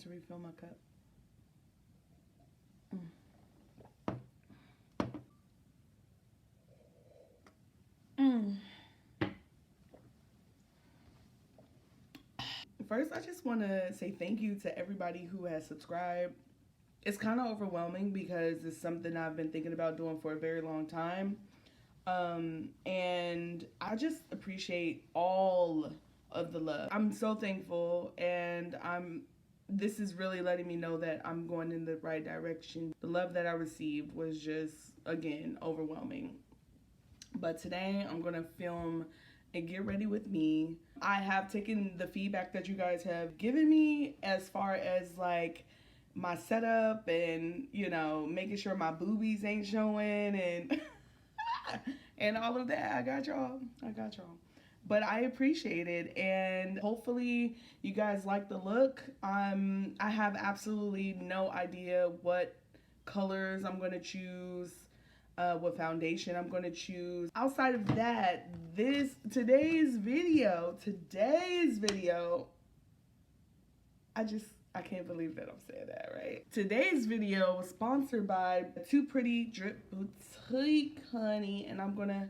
to refill my cup. First, I just want to say thank you to everybody who has subscribed. It's kind of overwhelming because it's something I've been thinking about doing for a very long time. And I just appreciate all of the love. I'm so thankful, and this is really letting me know that I'm going in the right direction. The love that I received was just, again, overwhelming. But today I'm going to film and get ready with me. I have taken the feedback that you guys have given me as far as like my setup and, you know, making sure my boobies ain't showing and and all of that. I got y'all. But I appreciate it, and hopefully you guys like the look. I have absolutely no idea what colors I'm gonna choose, what foundation I'm gonna choose. Outside of that, today's video, I can't believe that I'm saying that, right? Today's video was sponsored by Too Pretty Drip Boutique, honey, and I'm gonna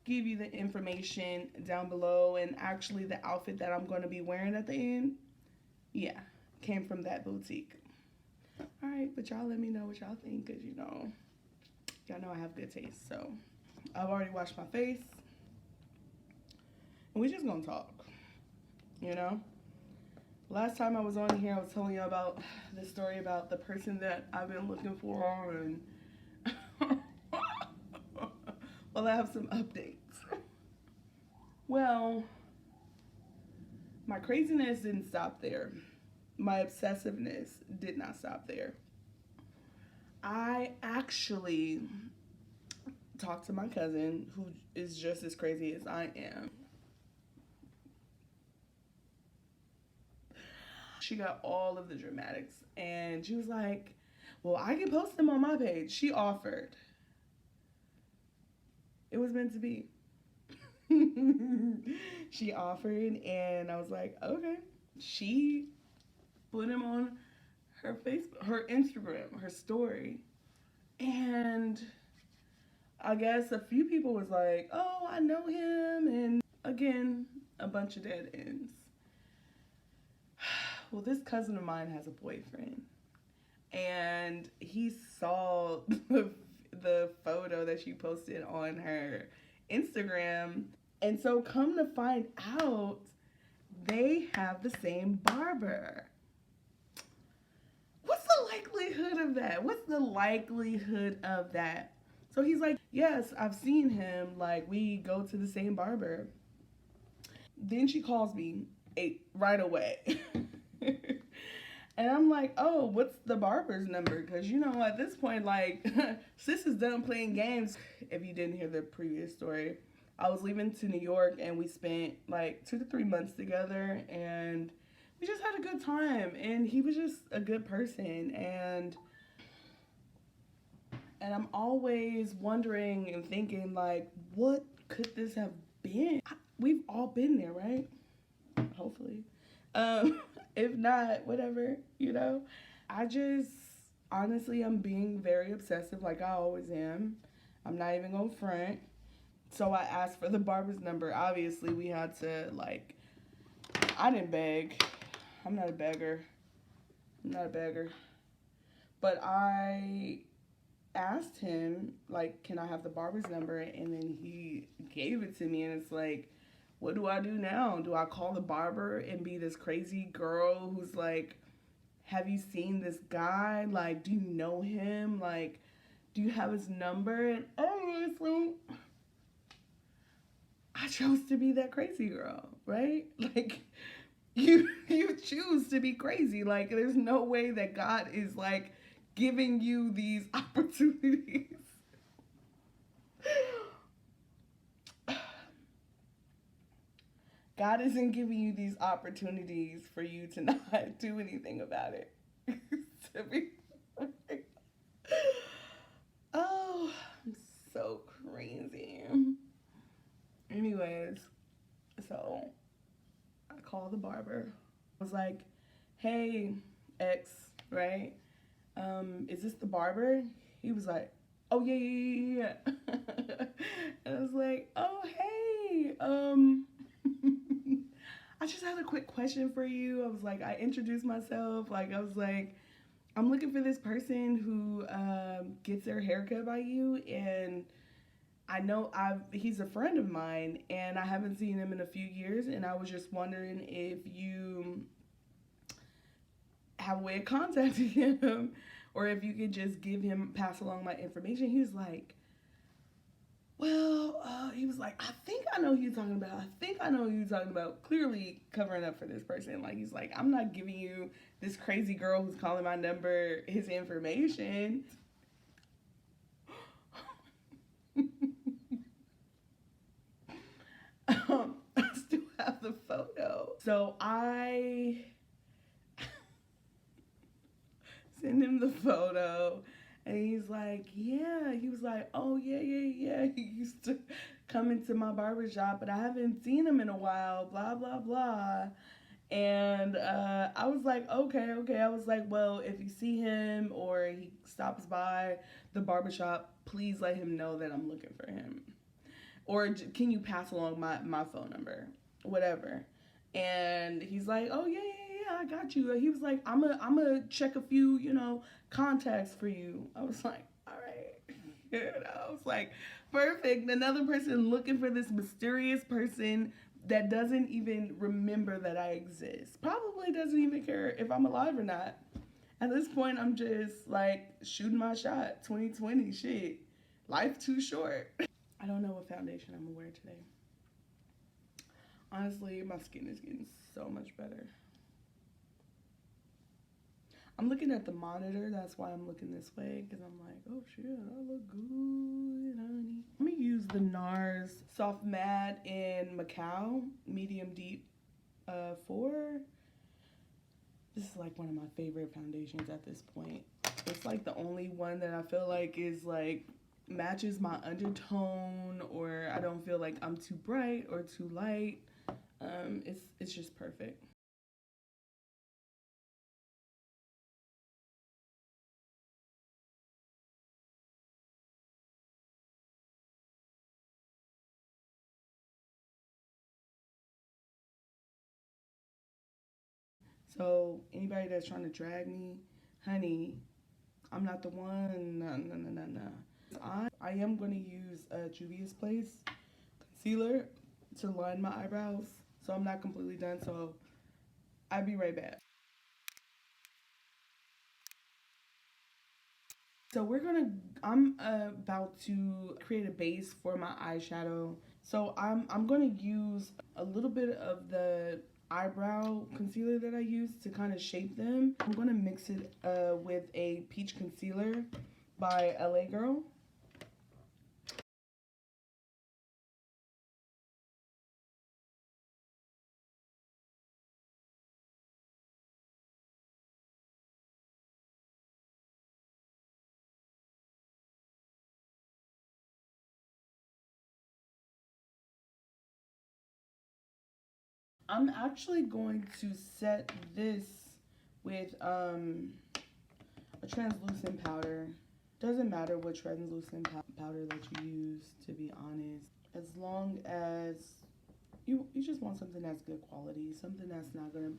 give you the information down below, and actually the outfit that I'm gonna be wearing at the end, yeah, came from that boutique. All right, but y'all let me know what y'all think, because you know, y'all know I have good taste. So I've already washed my face, and we just gonna talk, you know? Last time I was on here, I was telling you about the story about the person that I've been looking for, and well, I have some updates. Well, my craziness didn't stop there. My obsessiveness did not stop there. I actually talked to my cousin, who is just as crazy as I am. She got all of the dramatics, and she was like, well, I can post them on my page. She offered. It was meant to be. She offered, and I was like, okay. She put him on her Facebook, her Instagram, her story. And I guess a few people was like, oh, I know him. And again, a bunch of dead ends. Well, this cousin of mine has a boyfriend, and he saw the photo that she posted on her Instagram. And so come to find out, they have the same barber. What's the likelihood of that? So he's like, yes, I've seen him. Like, we go to the same barber. Then she calls me right away. And I'm like, oh, what's the barber's number? Because, you know, at this point, like, sis is done playing games. If you didn't hear the previous story, I was leaving to New York, and we spent like 2 to 3 months together, and we just had a good time. And he was just a good person. And I'm always wondering and thinking, like, what could this have been? We've all been there, right? Hopefully. If not, whatever, you know? Honestly, I'm being very obsessive like I always am. I'm not even gonna front. So I asked for the barber's number. Obviously, we had to, like, I didn't beg. I'm not a beggar. But I asked him, like, can I have the barber's number? And then he gave it to me, and it's like, what do I do now? Do I call the barber and be this crazy girl who's like, have you seen this guy? Like, do you know him? Like, do you have his number? And honestly, I chose to be that crazy girl, right? Like, you choose to be crazy. Like, there's no way that God is like giving you these opportunities. God isn't giving you these opportunities for you to not do anything about it. To be oh, I'm so crazy. Anyways, so I called the barber. I was like, hey, X, right? Is this the barber? He was like, oh yeah, yeah, yeah, yeah. And I was like, oh hey, I just had a quick question for you. I was like, I introduced myself. Like, I was like, I'm looking for this person who gets their haircut by you, and I know he's a friend of mine, and I haven't seen him in a few years, and I was just wondering if you have a way of contacting him, or if you could just pass along my information. He was like, well, he was like, I think I know who you're talking about. I think I know who you're talking about. Clearly covering up for this person. Like, he's like, I'm not giving you this crazy girl who's calling my number his information. I still have the photo. So I send him the photo, and he's like, yeah. He was like, oh yeah, yeah, yeah. He used to come into my barbershop, but I haven't seen him in a while. Blah blah blah. And I was like, okay, okay. I was like, well, if you see him or he stops by the barbershop, please let him know that I'm looking for him. Or can you pass along my phone number? Whatever. And he's like, oh, yeah, yeah, yeah, I got you. He was like, I'm a check a few, contacts for you. I was like, all right. I was like, perfect. Another person looking for this mysterious person that doesn't even remember that I exist. Probably doesn't even care if I'm alive or not. At this point, I'm just like shooting my shot. 2020, shit. Life too short. I don't know what foundation I'm gonna wear today. Honestly, my skin is getting so much better. I'm looking at the monitor, that's why I'm looking this way, because I'm like, oh shit, I look good, honey. I'm gonna use the NARS Soft Matte in Macau, medium deep 4. This is like one of my favorite foundations at this point. It's like the only one that I feel like is like matches my undertone, or I don't feel like I'm too bright or too light. It's just perfect. So anybody that's trying to drag me, honey, I'm not the one. No, no, no, no, no. I am going to use Juvia's Place concealer to line my eyebrows. So I'm not completely done. So I'll be right back. So I'm about to create a base for my eyeshadow. So I'm gonna use a little bit of the eyebrow concealer that I use to kind of shape them. I'm gonna mix it with a peach concealer by LA Girl. I'm actually going to set this with a translucent powder. Doesn't matter what translucent powder that you use, to be honest. As long as you just want something that's good quality, something that's not gonna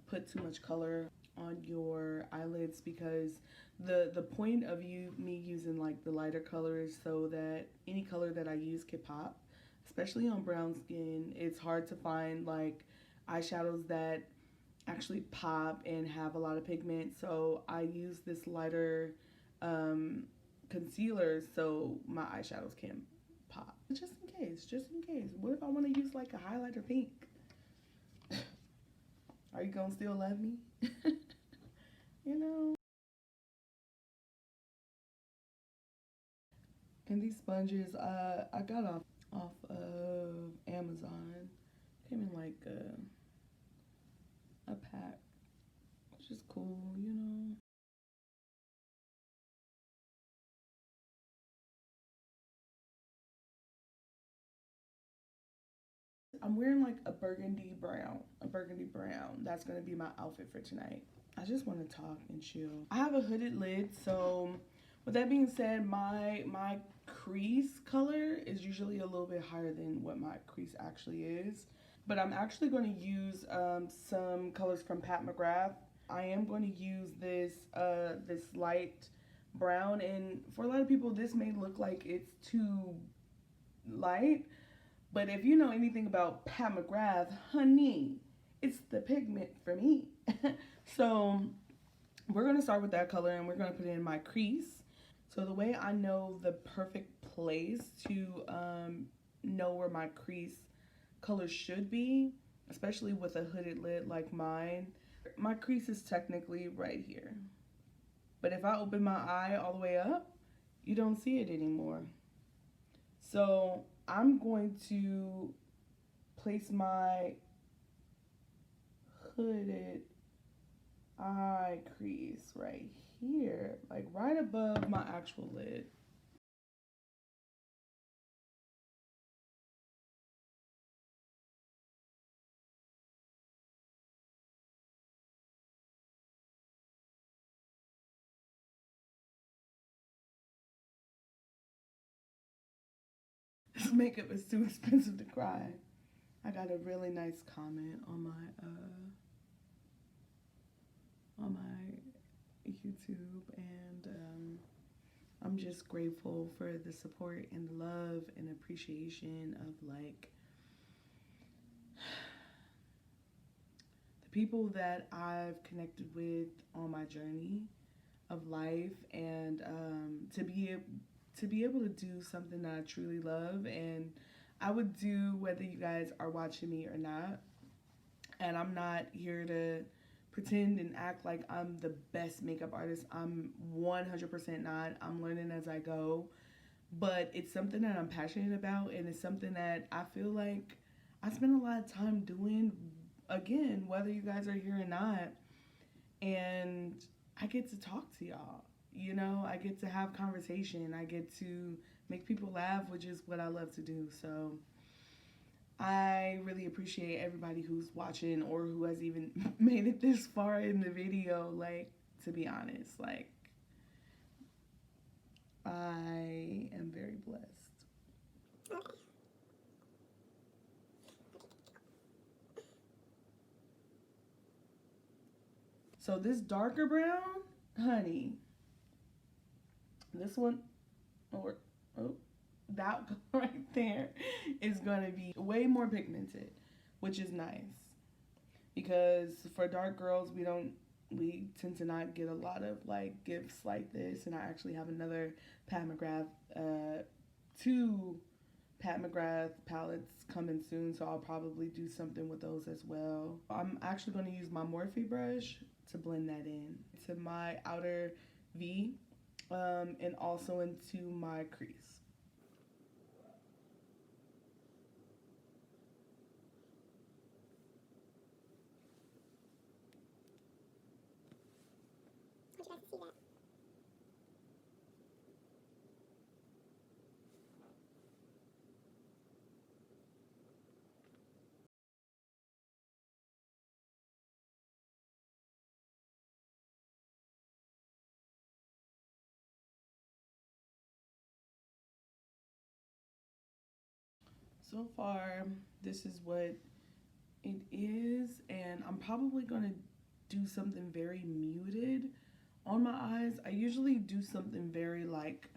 put too much color on your eyelids, because the point of me using like the lighter colors so that any color that I use can pop, especially on brown skin. It's hard to find like eyeshadows that actually pop and have a lot of pigment, so I use this lighter concealer so my eyeshadows can pop. Just in case, just in case. What if I want to use like a highlighter pink? Are you gonna still love me? you know? And these sponges, I got off of Amazon. Came in like a pack, which is cool. I'm wearing like a burgundy brown. That's gonna be my outfit for tonight. I I just want to talk and chill. I have a hooded lid, so with that being said, my crease color is usually a little bit higher than what my crease actually is. But I'm actually going to use some colors from Pat McGrath. I am going to use this light brown, and for a lot of people this may look like it's too light, but if you know anything about Pat McGrath, honey, it's the pigment for me. So we're going to start with that color and we're going to put it in my crease. So the way I know the perfect place to know where my crease color should be, especially with a hooded lid like mine, my crease is technically right here. But if I open my eye all the way up, you don't see it anymore. So I'm going to place my hooded eye crease right here, like right above my actual lid. This makeup is too expensive to cry. I got a really nice comment on my YouTube, and I'm just grateful for the support and the love and appreciation of like the people that I've connected with on my journey of life, and to be able to do something that I truly love, and I would do whether you guys are watching me or not. And I'm not here to pretend and act like I'm the best makeup artist. I'm 100% not. I'm learning as I go. But it's something that I'm passionate about, and it's something that I feel like I spend a lot of time doing, again, whether you guys are here or not. And I get to talk to y'all. You know, I get to have conversation. I get to make people laugh, which is what I love to do. So I really appreciate everybody who's watching or who has even made it this far in the video. Like, to be honest, like, I am very blessed. So this darker brown, honey, this one, or oh, that right there is gonna be way more pigmented, which is nice because for dark girls we tend to not get a lot of like gifts like this. And I actually have another Pat McGrath, two Pat McGrath palettes coming soon, so I'll probably do something with those as well. I'm actually going to use my Morphe brush to blend that in to my outer V, and also into my crease. So far, this is what it is, and I'm probably going to do something very muted on my eyes. I usually do something very like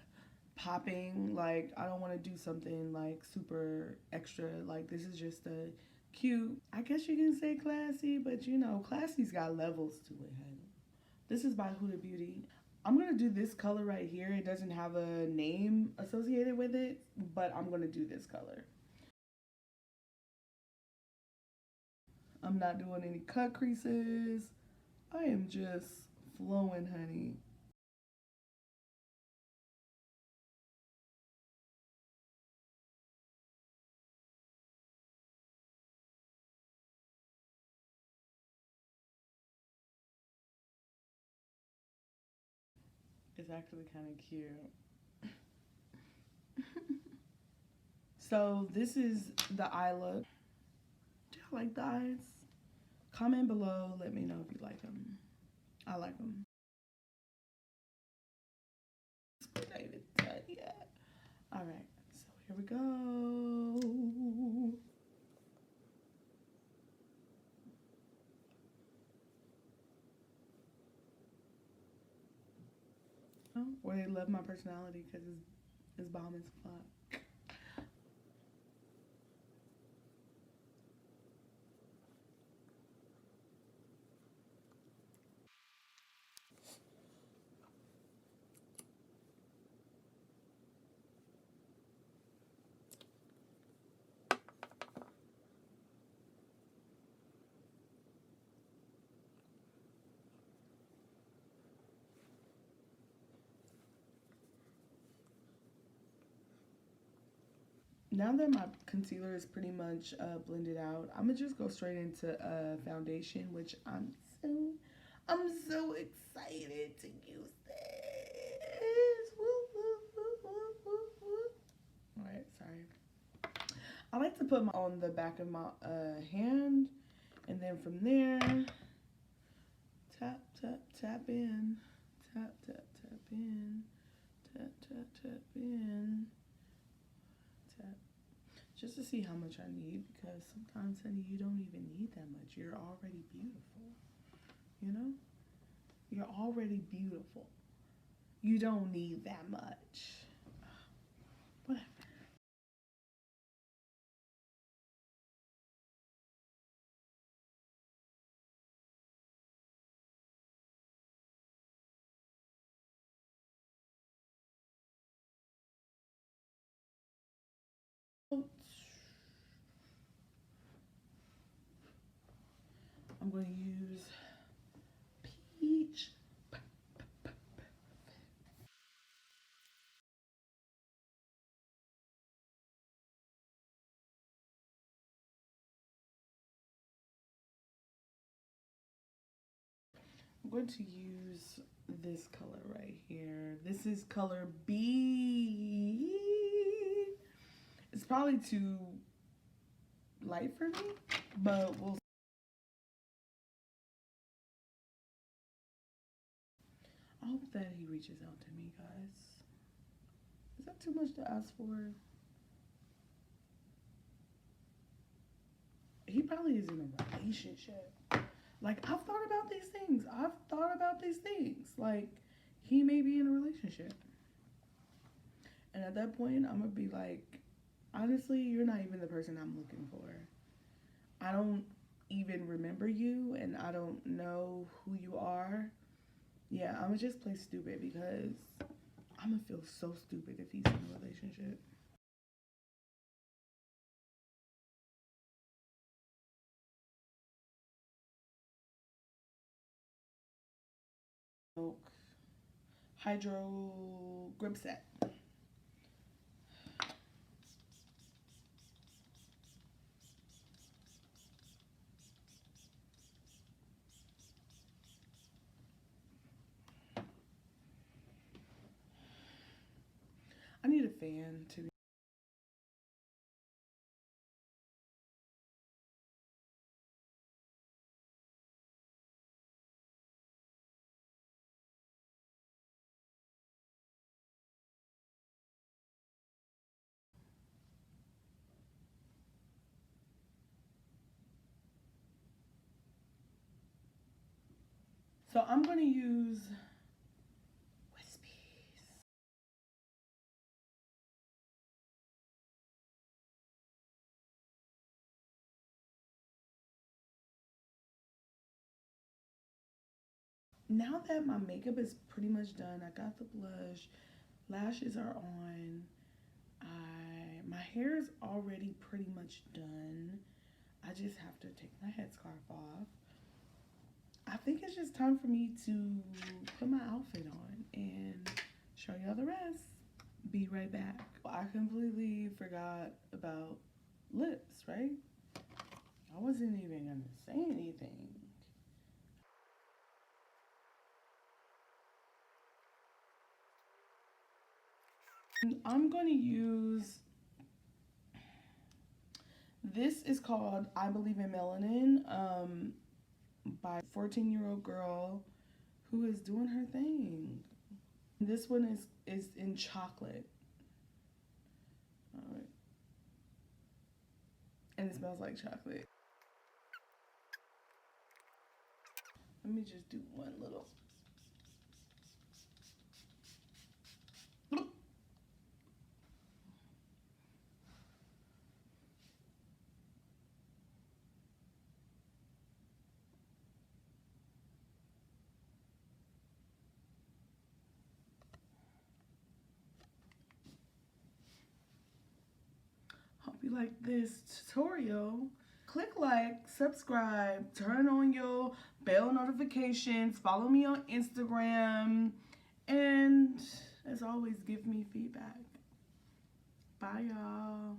popping, like I don't want to do something like super extra. Like this is just a cute, I guess you can say classy, but you know, classy's got levels to it, honey. This is by Huda Beauty. I'm gonna do this color right here. It doesn't have a name associated with it, but I'm gonna do this color. I'm not doing any cut creases. I am just flowing, honey. It's actually kind of cute. So this is the eye look. Do y'all like the eyes? Comment below. Let me know if you like them. I like them. We're not even done yet. All right, so here we go. Or they love my personality because it's bomb as fuck. Now that my concealer is pretty much blended out, I'm gonna just go straight into foundation, which I'm so excited to use this. Woo, woo, woo, woo, woo, woo. All right, sorry. I like to put my on the back of my hand, and then from there, tap, tap, tap in, tap, tap, tap in, tap, tap, tap in. Just to see how much I need, because sometimes, honey, you don't even need that much. You're already beautiful. You know? You're already beautiful. You don't need that much. Whatever. I'm going to use peach. I'm going to use this color right here. This is color B. It's probably too light for me, but we'll. I hope that he reaches out to me, guys. Is that too much to ask for? He probably is in a relationship. Like, I've thought about these things. Like, he may be in a relationship. And at that point, I'm going to be like, honestly, you're not even the person I'm looking for. I don't even remember you, and I don't know who you are. Yeah, I'm going to just play stupid, because I'm going to feel so stupid if he's in a relationship. Hydro grip set. I need a fan to be. So I'm going to use Wispies. Now that my makeup is pretty much done, I got the blush, lashes are on, my hair is already pretty much done. I just have to take my headscarf off. I think it's just time for me to put my outfit on and show y'all the rest. Be right back. I completely forgot about lips, right? I wasn't even gonna say anything. I'm going to use, this is called I Believe in Melanin by 14-year-old girl. who is doing her thing. This one is in chocolate. All right. And it smells like chocolate. Let me just do one little. Hope you like this tutorial. Click like, subscribe, turn on your bell notifications, follow me on Instagram, and as always, give me feedback. Bye, y'all.